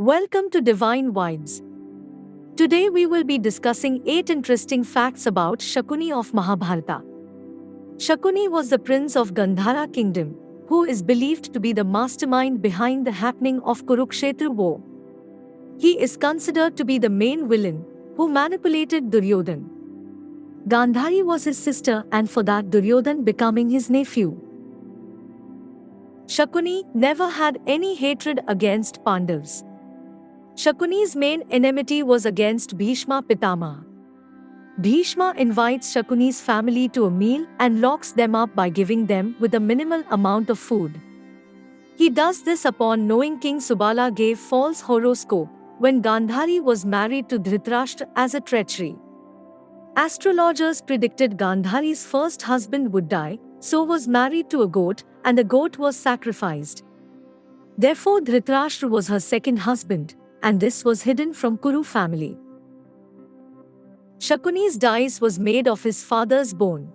Welcome to Divine Vibes. Today we will be discussing 8 interesting facts about Shakuni of Mahabharata. Shakuni was the prince of Gandhara kingdom, who is believed to be the mastermind behind the happening of Kurukshetra war. He is considered to be the main villain, who manipulated Duryodhan. Gandhari was his sister and for that Duryodhan becoming his nephew. Shakuni never had any hatred against Pandavas. Shakuni's main enmity was against Bhishma Pitama. Bhishma invites Shakuni's family to a meal and locks them up by giving them with a minimal amount of food. He does this upon knowing King Subala gave false horoscope when Gandhari was married to Dhritarashtra as a treachery. Astrologers predicted Gandhari's first husband would die, so was married to a goat, and the goat was sacrificed. Therefore Dhritarashtra was her second husband, and this was hidden from Kuru family. Shakuni's dice was made of his father's bone.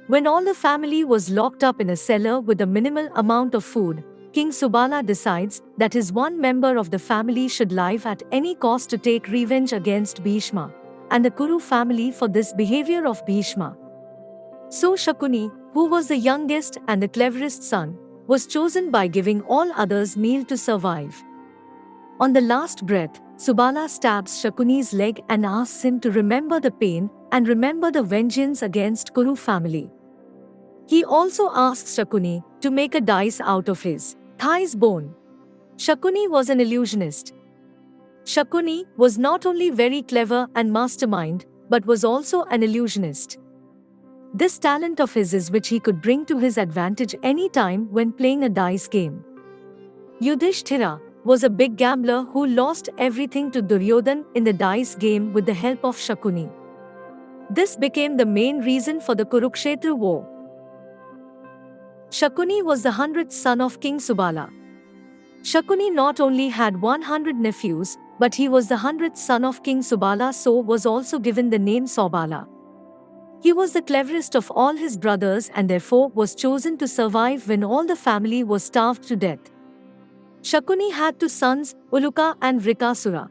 When all the family was locked up in a cellar with a minimal amount of food, King Subala decides that his one member of the family should live at any cost to take revenge against Bhishma and the Kuru family for this behavior of Bhishma. So Shakuni, who was the youngest and the cleverest son, was chosen by giving all others meal to survive. On the last breath, Subala stabs Shakuni's leg and asks him to remember the pain and remember the vengeance against Kuru family. He also asks Shakuni to make a dice out of his thigh's bone. Shakuni was an illusionist. Shakuni was not only very clever and mastermind, but was also an illusionist. This talent of his is which he could bring to his advantage any time when playing a dice game. Yudhishthira was a big gambler who lost everything to Duryodhan in the dice game with the help of Shakuni. This became the main reason for the Kurukshetra war. Shakuni was the 100th son of King Subala. Shakuni not only had 100 nephews, but he was the 100th son of King Subala, so was also given the name Saubala. He was the cleverest of all his brothers and therefore was chosen to survive when all the family was starved to death. Shakuni had 2 sons, Uluka and Vrikasura.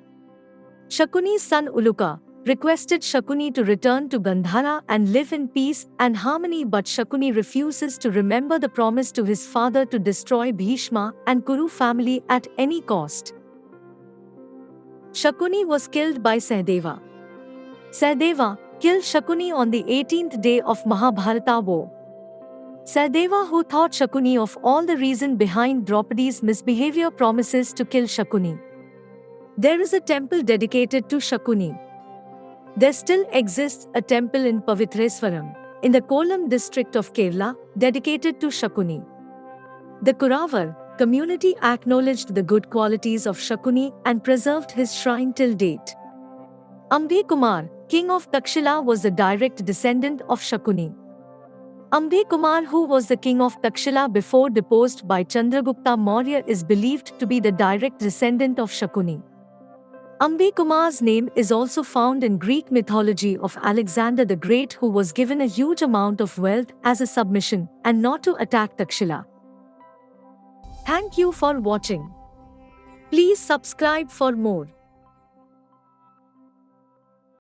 Shakuni's son Uluka requested Shakuni to return to Gandhara and live in peace and harmony, but Shakuni refuses to remember the promise to his father to destroy Bhishma and Kuru family at any cost. Shakuni was killed by Sahadeva. Sahadeva killed Shakuni on the 18th day of Mahabharata war. Sahadeva, who thought Shakuni of all the reason behind Draupadi's misbehavior, promises to kill Shakuni. There is a temple dedicated to Shakuni. There still exists a temple in Pavitreswaram, in the Kollam district of Kerala, dedicated to Shakuni. The Kuravar community acknowledged the good qualities of Shakuni and preserved his shrine till date. Ambe Kumar, king of Takshila, was the direct descendant of Shakuni. Ambe Kumar, who was the king of Takshila before deposed by Chandragupta Maurya, is believed to be the direct descendant of Shakuni. Ambe Kumar's name is also found in Greek mythology of Alexander the Great, who was given a huge amount of wealth as a submission and not to attack Takshila. Thank you for watching. Please subscribe for more.